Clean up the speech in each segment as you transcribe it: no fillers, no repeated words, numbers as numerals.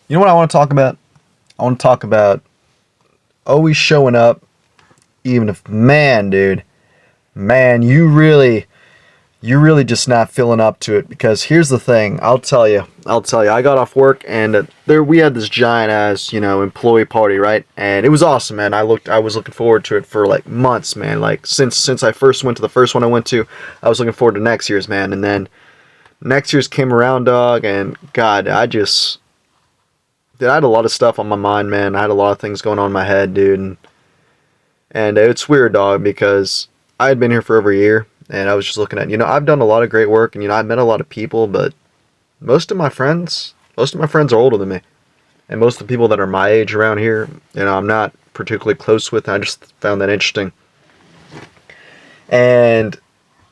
You know what I want to talk about? I want to talk about always showing up, even if, man, dude, man, you really just not feeling up to it. Because here's the thing, I'll tell you, I got off work and there we had this giant ass, employee party, right? And it was awesome, man. I was looking forward to it for like months, man. Like since I first went to the first one I went to, I was looking forward to next year's, man. And then next year's came around, dog, and God, I had a lot of stuff on my mind, man. I had a lot of things going on in my head, dude. And it's weird, dog, because I had been here for over a year, and I was just looking at, I've done a lot of great work, and, I've met a lot of people, but most of my friends are older than me. And most of the people that are my age around here, I'm not particularly close with. I just found that interesting. And,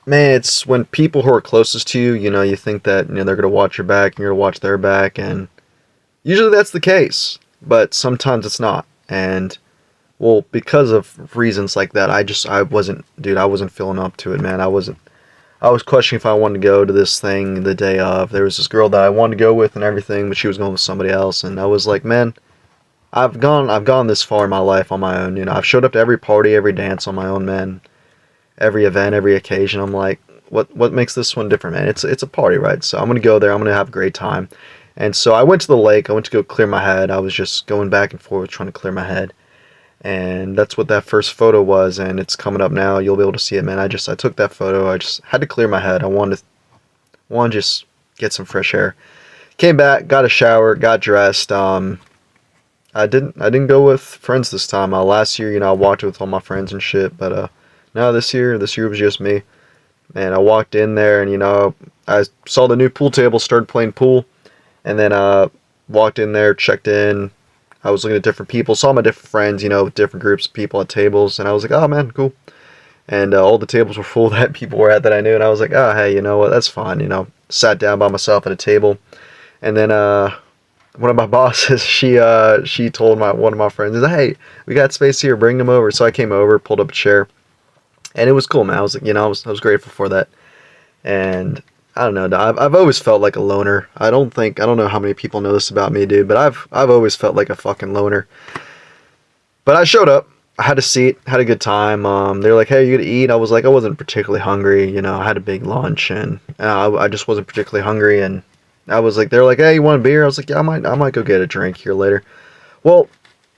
man, it's when people who are closest to you, you think that, they're going to watch your back, and you're going to watch their back, and usually that's the case, but sometimes it's not. And well, because of reasons like that, I wasn't feeling up to it, man. I was questioning if I wanted to go to this thing the day of. There was this girl that I wanted to go with and everything, but she was going with somebody else, and I was like, man, I've gone this far in my life on my own. I've showed up to every party, every dance on my own, man. Every event, every occasion. I'm like, what makes this one different, man? It's a party, right? So I'm gonna go there. I'm gonna have a great time. And so I went to the lake. I went to go clear my head. I was just going back and forth trying to clear my head. And that's what that first photo was. And it's coming up now. You'll be able to see it, man. I took that photo. I just had to clear my head. I wanted to just get some fresh air. Came back, got a shower, got dressed. I didn't go with friends this time. Last year, I walked with all my friends and shit. But no, this year was just me. And I walked in there and, I saw the new pool table, started playing pool. And then walked in there, checked in. I was looking at different people, saw my different friends, with different groups of people at tables. And I was like, oh, man, cool. And all the tables were full that people were at that I knew. And I was like, oh, hey, you know what, that's fine. Sat down by myself at a table. And then one of my bosses, she told one of my friends, hey, we got space here, bring them over. So I came over, pulled up a chair. And it was cool, man. I was like, I was grateful for that. And I don't know. I've always felt like a loner. I don't know how many people know this about me, dude, but I've always felt like a fucking loner. But I showed up. I had a seat, had a good time. They were like, "Hey, you gonna eat?" I was like, I wasn't particularly hungry. I had a big lunch, and I just wasn't particularly hungry. And I was like, they're like, "Hey, you want a beer?" I was like, "Yeah, I might go get a drink here later." Well,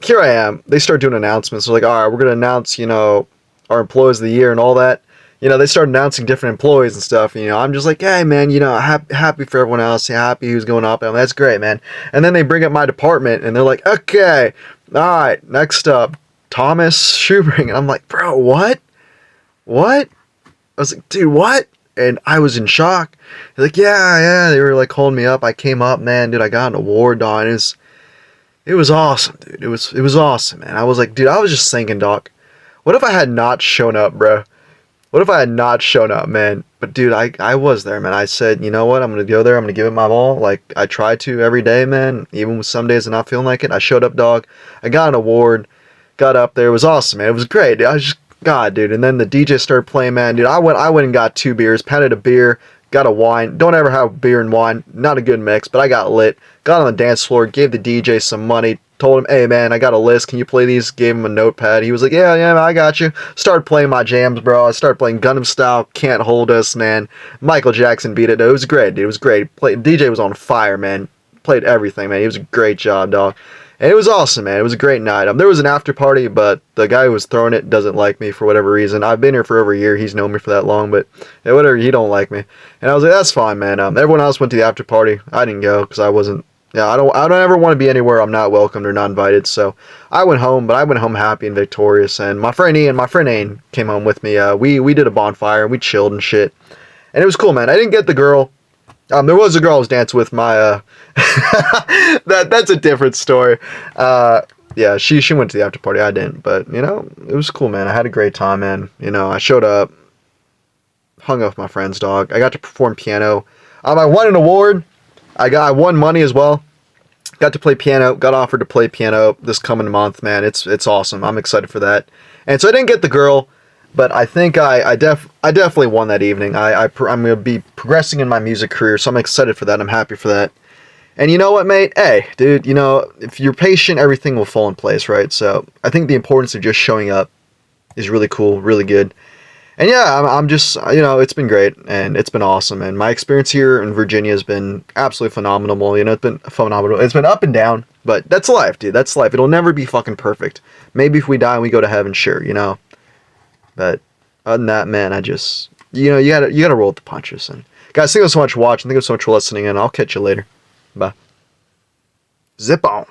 here I am. They start doing announcements. They're like, "All right, we're gonna announce, our employees of the year and all that." They started announcing different employees and stuff. I'm just like, hey, man, happy for everyone else. Happy who's going up. And that's great, man. And then they bring up my department, and they're like, okay, all right, next up, Thomas Schubring. And I'm like, bro, what? What? I was like, dude, what? And I was in shock. They're like, yeah. They were like calling me up. I came up, man, dude. I got an award, dog. It was awesome, dude. It was awesome, man. I was like, dude, I was just thinking, doc, what if I had not shown up, bro? What if I had not shown up, man? But dude, I was there, man. I said, you know what? I'm going to go there. I'm going to give it my all. Like, I try to every day, man. Even with some days I'm not feeling like it. I showed up, dog. I got an award. Got up there. It was awesome, man. It was great. I was just, God, dude. And then the DJ started playing, man. Dude, I went and got 2 beers. Pounded a beer. Got a wine. Don't ever have beer and wine. Not a good mix, but I got lit. Got on the dance floor. Gave the DJ some money. Told him, hey, man, I got a list. Can you play these? Gave him a notepad. He was like, yeah, I got you. Started playing my jams, bro. I started playing Gundam Style, Can't Hold Us, man. Michael Jackson beat it. It was great, dude. It was great. DJ was on fire, man. Played everything, man. He was a great job, dog. And it was awesome, man. It was a great night. There was an after party, but the guy who was throwing it doesn't like me for whatever reason. I've been here for over a year. He's known me for that long, but yeah, whatever. He don't like me. And I was like, that's fine, man. Everyone else went to the after party. I didn't go because I wasn't. Yeah, I don't ever want to be anywhere I'm not welcomed or not invited. So I went home, but I went home happy and victorious. And my friend Ian came home with me. We did a bonfire and we chilled and shit. And it was cool, man. I didn't get the girl. There was a girl I was dancing with. That's a different story. Yeah, she went to the after party. I didn't, but it was cool, man. I had a great time, man. I showed up, hung out with my friends, dog. I got to perform piano. I won an award. I won money as well. Got to play piano. Got offered to play piano this coming month, man. It's awesome. I'm excited for that. And so I didn't get the girl, but I think I definitely won that evening. I'm gonna be progressing in my music career, so I'm excited for that. I'm happy for that. And you know what, mate? Hey, dude, you know, if you're patient, everything will fall in place, right? So I think the importance of just showing up is really cool, really good. And yeah, I'm just, you know, it's been great and it's been awesome. And my experience here in Virginia has been absolutely phenomenal. You know, it's been phenomenal. It's been up and down, but that's life, dude. That's life. It'll never be fucking perfect. Maybe if we die and we go to heaven, sure, you know. But other than that, man, I just, you know, you gotta roll with the punches. And guys, thank you so much for watching. Thank you so much for listening, and I'll catch you later. Bye. Zip on.